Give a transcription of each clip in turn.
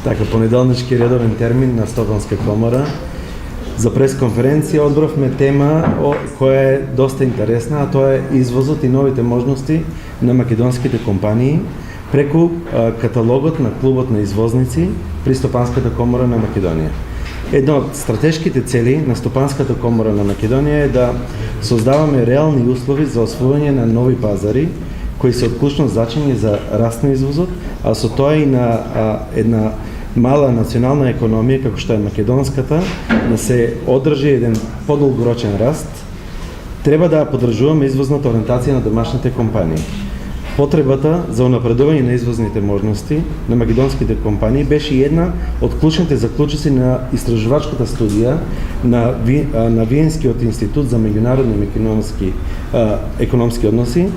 Така, понеделнички редовен термин на Стопанска комора. За пресконференција одбравме тема која е доста интересна, а тоа е извозот и новите можности на македонските компании преку каталогот на клубот на извозници при Стопанската комора на Македонија. Една од стратешките цели на Стопанската комора на Македонија е да создаваме реални услови за освојање на нови пазари кои се од клучно значење за раст на извозот, а со тоа и на една мала национална економија како што е македонската, да се одржи еден подолгорочен раст. Треба да поддржуваме извозната ориентација на домашните компании. Потребата за унапредување на извозните можности на македонските компании беше една од клучните заклучоци на истражувачката студија на Виенскиот институт за меѓународни економски односи,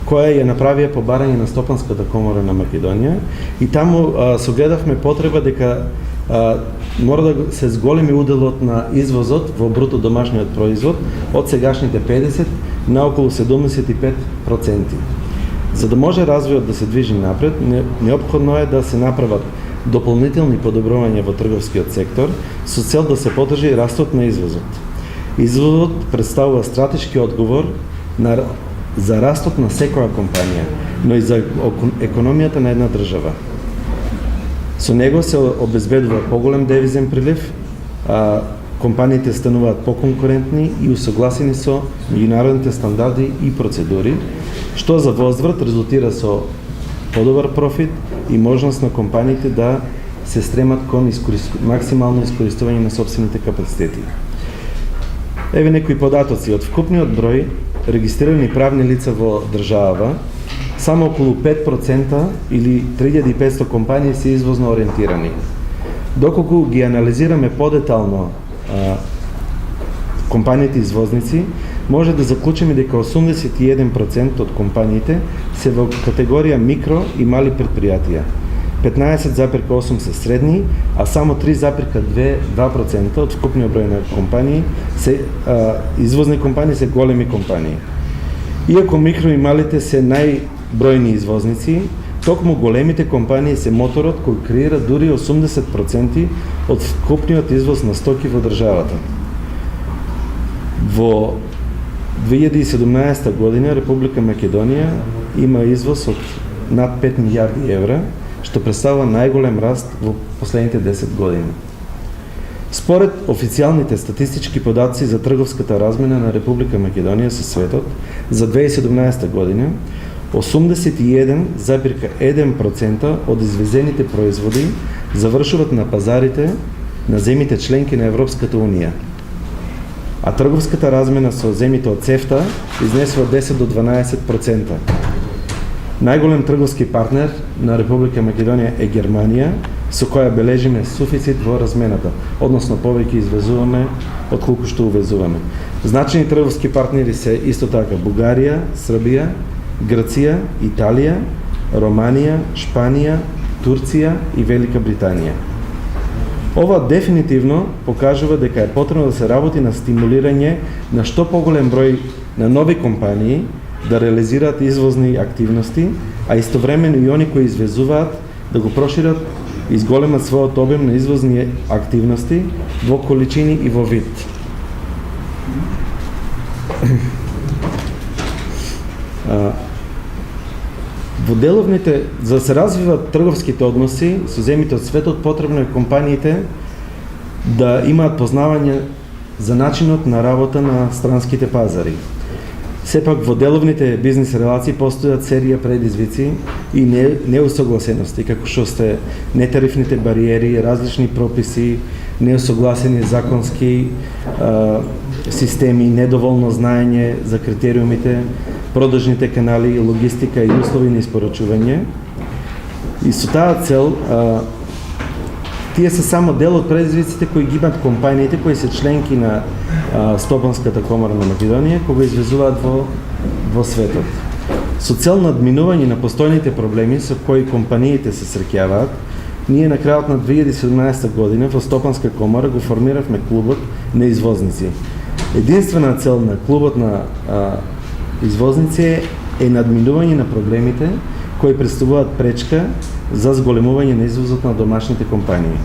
која ја направија по барање на Стопанската комора на Македонија, и таму согледавме потреба дека мора да се зголеми уделот на извозот во бруто домашниот производ од сегашните 50 на околу 75%. За да може развојот да се движи напред, неопходно е да се направат дополнителни подобрувања во трговскиот сектор со цел да се поддржи растот на извозот. Извозот представува стратешки одговор за растот на секоја компанија, но и за економијата на една држава. Со него се обезбедува поголем девизен прилив, компаниите стануваат поконкурентни и усогласени со меѓународните стандарди и процедури, што за возврат резултира со подобар профит и можност на компаниите да се стремат кон максимално искористување на сопствените капацитети. Еве некои податоци од вкупниот број регистрирани правни лица во државава, само околу 5% или 3500 компании се извозно ориентирани. Доколку ги анализираме подетално компаниите извозници, може да заклучиме дека 81% од компаниите се во категорија микро и мали предпријатија. 15,8% се средни, а само 3,2% од вкупниот број на компании извозни компании се големи компании. Иако микро и малите се најбројни извозници, токму големите компании се моторот кој креира дури 80% од вкупниот извоз на стоки во државата. Во 2017 година Република Македонија има извоз од над 5 милијарди евра, што представува најголем раст во последните 10 години. Според официјалните статистички податци за трговската размена на Република Македонија со светот за 2017 година, 81,1% од извезените производи завршуваат на пазарите на земите членки на Европската унија, а трговската размена со земите од ЦЕФТА изнесува 10 до 12%. Најголем трговски партнер на Република Македонија е Германија, со која бележиме суфицит во размената, односно повеќе извезуваме отколку што увезуваме. Значени трговски партнери се исто така Бугарија, Србија, Грција, Италија, Романија, Шпанија, Турција и Велика Британија. Ова дефинитивно покажува дека е потребно да се работи на стимулирање на што поголем број на нови компании да реализираат извозни активности, а истовремено и они кои извезуваат да го прошират и зголемат својот обем на извозни активности во количини и во вид. Во деловните, за да се развиват трговските односи со земите од светот, потребно е компаниите да имаат познавање за начинот на работа на странските пазари. Сепак во деловните бизнис релации постојат серија предизвици и неусогласености, како што се нетарифните бариери, различни прописи, неусогласени законски системи, недоволно знаење за критериумите, продажните канали, логистика и услови на испорачување. И со таа цел, тие се само дел од предизвиците кои ги имаат компаниите кои се членки на Стопанската комора на Македонија, кога извезуваат во светот. Со цел надминување на постојните проблеми со кои компаниите се среќаваат, ние на крајот на 2017 година во Стопанска комора го формиравме клубот на извозници. Единствена цел на клубот на извозници е надминување на проблемите кои представуваат пречка за зголемување на извозот на домашните компании.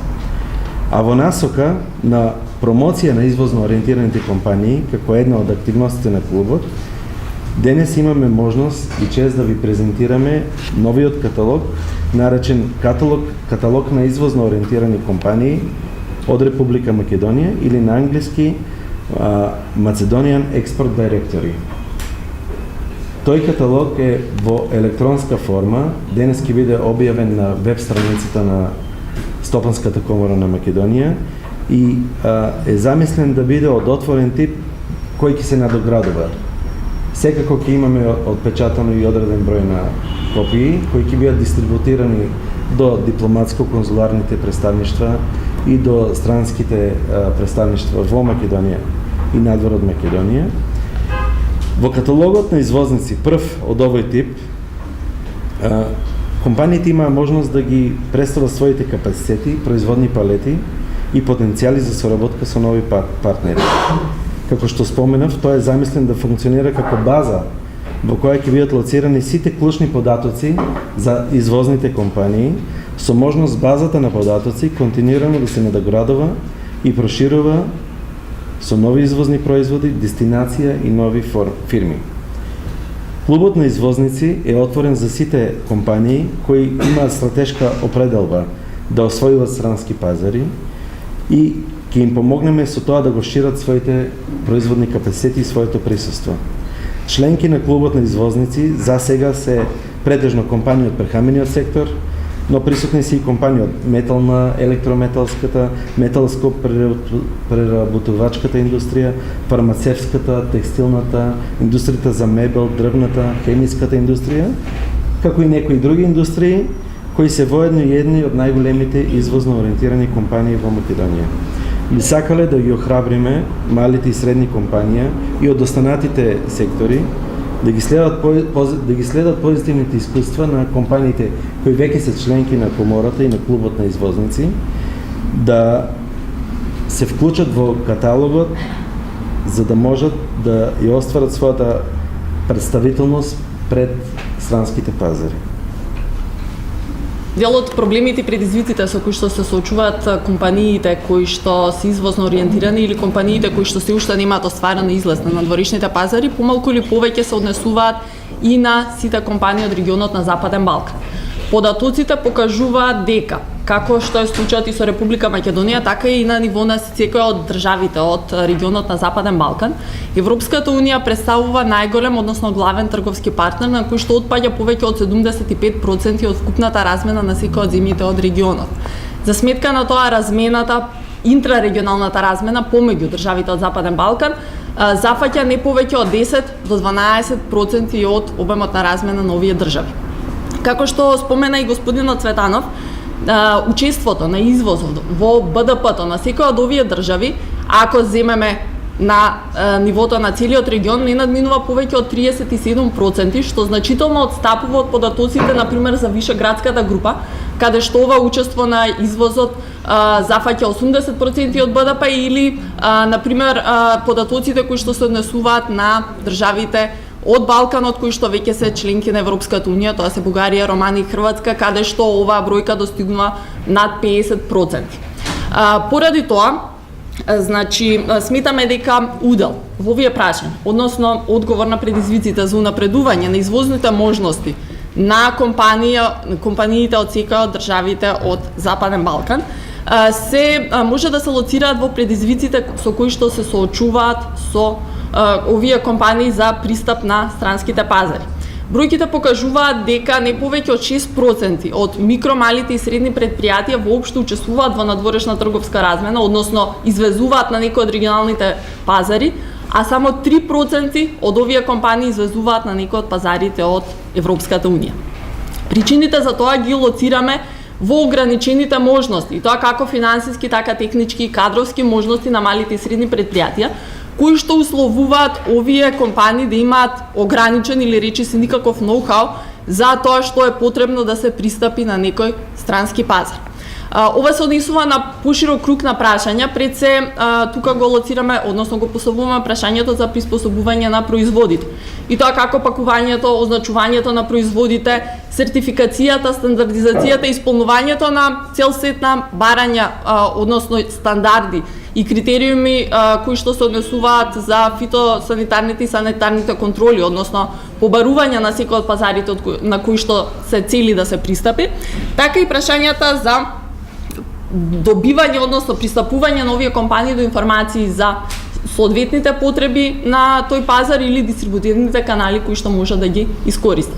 А во насока на промоција на извозно ориентираните компании, како една од активностите на клубот, денес имаме можност и чест да ви презентираме новиот каталог, наречен каталог на извозно ориентирани компании од Република Македонија или на англиски Macedonian Export Directory. Тој каталог е во електронска форма, денес ќе биде објавен на веб страницата на Стопанската комора на Македонија и е замислен да биде од отворен тип кој ќе се надоградува. Секако ќе имаме отпечатано и одреден број на копии кои ќе бидат дистрибутирани до дипломатско-конзуларните представништва и до странските представништва во Македонија и надвор од Македонија. Во каталогот на извозници прв од овој тип, компаниите имаа можност да ги представат своите капацитети, производни палети и потенцијали за соработка со нови партнери. Како што споменав, тој е замислен да функционира како база во која ќе бидат лоцирани сите клучни податоци за извозните компании, со можност базата на податоци континуирано да се надоградува и проширува со нови извозни производи, дестинација и нови фирми. Клубот на извозници е отворен за сите компании кои имаат стратешка определба да освојуваат странски пазари и ќе им помогнеме со тоа да го шират своите производни капацитети и своето присуство. Членки на клубот на извозници за сега се претежно компании од прехрамбениот сектор, но присутни се и компании од метална, електрометалската, металско-преработувачката индустрија, фармацевската, текстилната, индустријата за мебел, дрвната, хемиската индустрија, како и некои други индустрии, кои се воедно и едни од најголемите извозно ориентирани компании во Македонија. Би сакале да ги охрабриме малите и средни компании и од останатите сектори да ги следат позитивните искуства на компаниите кои веќе се членки на комората и на клубот на извозници, да се вклучат во каталогот за да можат да ја остварат својата представителност пред странските пазари. Дел од проблемите и предизвиците со кои што се соочуваат компаниите кои што се извозно ориентирани или компаниите кои што се уште немаат остварен излез на надворешните пазари, помалку или повеќе се однесуваат и на сите компании од регионот на Западен Балкан. Податоците покажуваат дека, како што е случајот и со Република Македонија, така и на ниво на секоја од државите од регионот на Западен Балкан, Европската унија представува најголем, односно главен трговски партнер на кој што отпаѓа повеќе од 75% од вкупната размена на секоја од земјите од регионот. За сметка на тоа, размената, интрарегионалната размена помеѓу државите од Западен Балкан зафаќа не повеќе од 10 до 12% од обемот на размена на овие држави. Како што спомена и господинот Цветанов, учеството на извозот во БДП-то на секоја од овие држави, ако земеме на нивото на целиот регион, не надминува повеќе од 37%, што значително отстапува од податоците, например, за Вишеградската група, каде што ова учество на извозот зафаќа 80% од БДП или, например, податоците кои што се однесуваат на државите од Балканот кои што веќе се членки на Европската унија, тоа се Бугарија, Романија и Хрватска, каде што оваа бројка достигнува над 50%. Поради тоа, значи, сметаме дека удел во овие прашања, односно одговор на предизвиците за унапредување на извозните можности на компаниите од секоја од државите од Западен Балкан, се може да се лоцираат во предизвиците со кои што се соочуваат со овие компании за пристап на странските пазари. Бројките покажуваат дека не повеќе од 6% од микро, малите и средни предпријатија воопшто учествуваат во надворешна трговска размена, односно извезуваат на некои од регионалните пазари, а само 3% од овие компании извезуваат на некои од пазарите од Европската унија. Причините за тоа ги лоцираме во ограничените можности, и тоа како финансиски, така технички и кадровски можности на малите и средни предпријатија, кои што условуваат овие компании да имаат ограничен или речиси никаков ноу-хау за тоа што е потребно да се пристапи на некој странски пазар. Ова се однесува на поширок круг на прашања, пред се тука го лоцираме, односно го поставуваме прашањето за приспособување на производите. И тоа како пакувањето, означувањето на производите, сертификацијата, стандардизацијата, исполнувањето на цел сет на барања, односно стандарди и критериуми кои што се однесуваат за фитосанитарните и санитарните контроли, односно побарување на секој од пазарите на кои што се цели да се пристапи, така и прашањата за добивање, односно пристапување на овие компании до информации за соодветните потреби на тој пазар или дистрибутивните канали кои што може да ги искористат.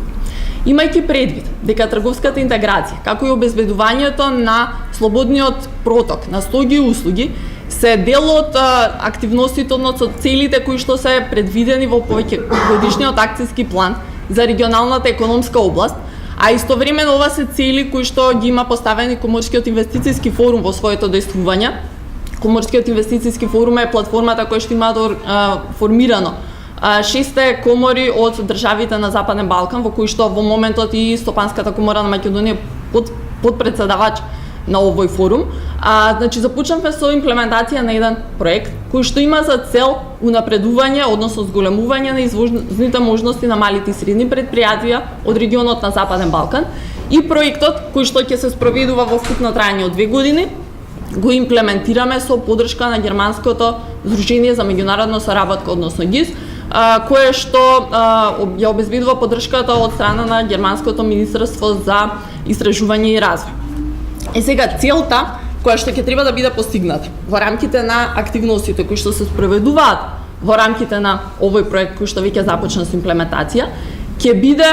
Имајќи предвид дека трговската интеграција, како и обезбедувањето на слободниот проток на стоки и услуги се дел од активностите, односно целите кои што се предвидени во повеќегодишниот акцијски план за регионалната економска област, а истовремено ова се цели кои што ги има поставени Коморскиот инвестицијски форум во своето действување. Коморскиот инвестицијски форум е платформата која што има формирано 6 комори од државите на Западен Балкан, во кои што во моментот и Стопанската комора на Македонија подпредседавач на овој форум. Значи започнавме со имплементација на еден проект кој што има за цел унапредување, односно зголемување на извозните можности на малите и средни предпријатија од регионот на Западен Балкан, и проектот кој што ќе се спроведува во вкупно трајање од 2 години го имплементираме со подршка на германското Здружение за меѓународна соработка, односно ГИС, кое што ја обезбедува поддршката од страна на германското Министерство за истражување и развој. Сега целта која што ќе треба да биде постигната во рамките на активностите кои што се спроведуваат во рамките на овој проект кој што веќе започна со имплементација, ќе биде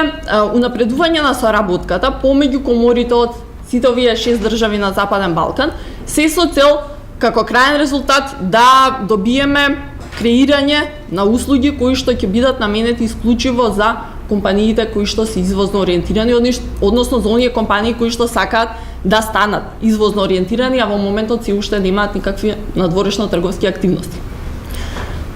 унапредување на соработката помеѓу коморите од сите овие 6 држави на Западен Балкан, се со цел како крајен резултат да добиеме креирање на услуги кои што ќе бидат наменети исклучиво за компаниите кои што се извозно ориентирани, односно за оние компании кои што сакаат да станат извозно ориентирани, а во моментот се уште немаат никакви надворешно трговски активности.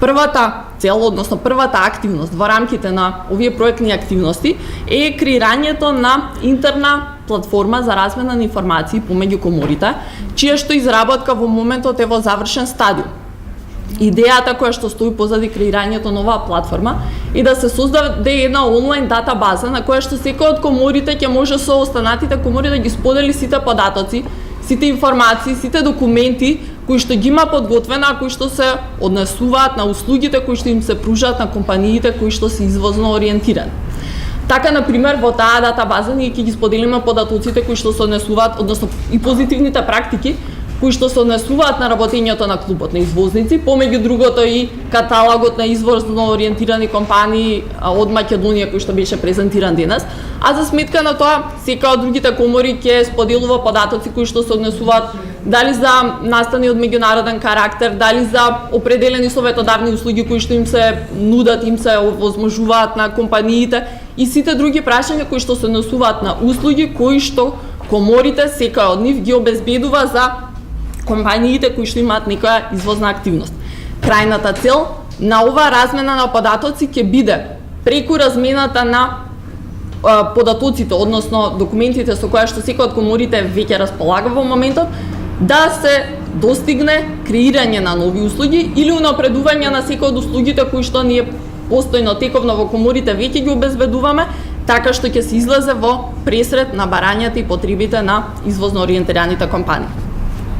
Првата цел, односно првата активност во рамките на овие проектни активности е креирањето на интерна платформа за размена на информации помеѓу коморите, чија што изработка во моментот е во завршен стадиум. Идејата која што стои позади креирањето на оваа платформа е да се создаде една онлайн датабаза на која што секој од коморите ќе може со останатите комори да ги сподели сите податоци, сите информации, сите документи кои што ги има подготвена, кои што се однесуваат на услугите кои што им се пружаат на компаниите кои што се извозно ориентирани. Така, например, во таа датабаза ние ќе ги споделиме податоците кои што се однесуваат, односно и позитивните практики кои што се однесуваат на работењето на клубот на извозници, помеѓу другото и каталогот на извозно ориентирани компании од Македонија кој што беше презентиран денес, а за сметка на тоа секоја од другите комори ќе споделува податоци кои што се однесуваат дали за настани од меѓународен карактер, дали за определени советодавни услуги кои што им се нудат, им се овозможуваат на компаниите и сите други прашања кои што се однесуваат на услуги кои што коморите секоја од нив ги обезбедува за компаниите кои што имаат некоја извозна активност. Крајната цел на оваа размена на податоци ќе биде преку размената на податоците, односно документите со кои што секој од коморите веќе располага во моментот, да се достигне креирање на нови услуги или унапредување на секој од услугите кои што ние постојно тековно во коморите веќе ги обезбедуваме, така што ќе се излезе во пресред на барањата и потребите на извозно ориентираните компании.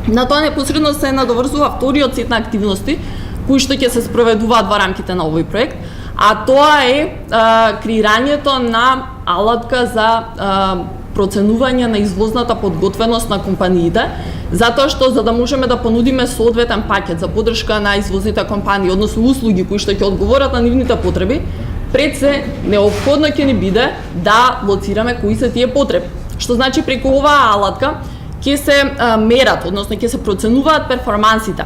На тоа непосредно се надоврзува вториот сет на активности кои што ќе се спроведуваат во рамките на овој проект, а тоа е креирањето на алатка за проценување на извозната подготвеност на компаниите, затоа што за да можеме да понудиме соодветен пакет за поддршка на извозните компании, односно услуги кои што ќе одговорат на нивните потреби, пред се неопходно ќе ни биде да лоцираме кои се тие потреби. Што значи преку оваа алатка ќе се мерат, односно ќе се проценуваат перформансите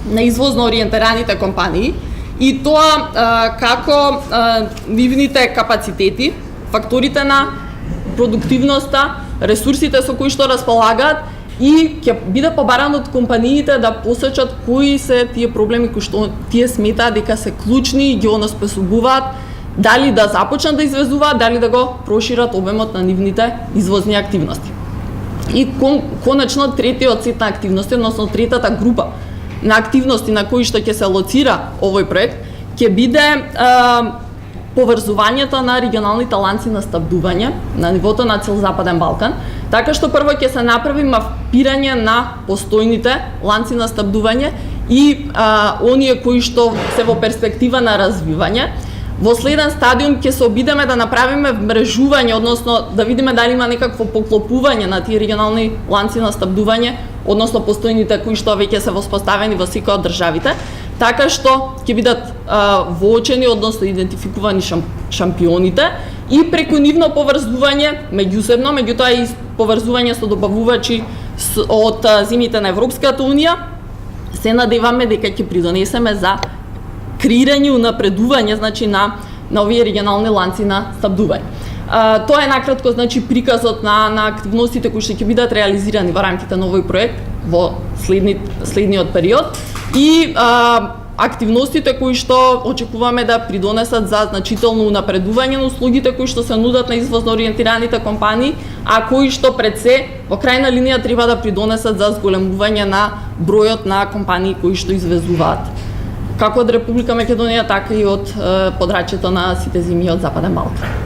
на извозно ориентираните компании и тоа како нивните капацитети, факторите на продуктивноста, ресурсите со кои што располагаат и ќе биде побарано од компаниите да посочат кои се тие проблеми кои што тие сметаат дека се клучни и ги онеспособуваат дали да започнат да извезуваат, дали да го прошират обемот на нивните извозни активности. И конечно третиот сет на активности, односно третата група на активности на кои што ќе се лоцира овој проект, ќе биде поврзувањето на регионалните ланци на снабдување на нивото на цел Западен Балкан, така што прво ќе се направи мапирање на постојните ланци на снабдување и оние кои што се во перспектива на развивање. Во следен стадиум ќе се обидеме да направиме мрежување, односно да видиме дали има некакво поклопување на тие регионални ланци на снабдување, односно постојните кои што веќе се воспоставени во секоја од државите, така што ќе бидат воочени, односно идентификувани шампионите и преку нивно поврзување меѓусебно, меѓутоа и поврзување со добавувачи од земјите на Европската унија, се надеваме дека ќе придонесеме за креирање и унапредување, значи на овие регионални ланци на снабдување. Тоа е накратко, значи, приказот на активностите кои што ќе бидат реализирани во рамките на овој проект во следниот период и активностите кои што очекуваме да придонесат за значително унапредување на услугите кои што се нудат на извозно ориентираните компании, а кои што пред се во крајна линија треба да придонесат за зголемување на бројот на компании кои што извезуваат како од Република Македонија, така и од подрачјето на сите земји од Западен Балкан.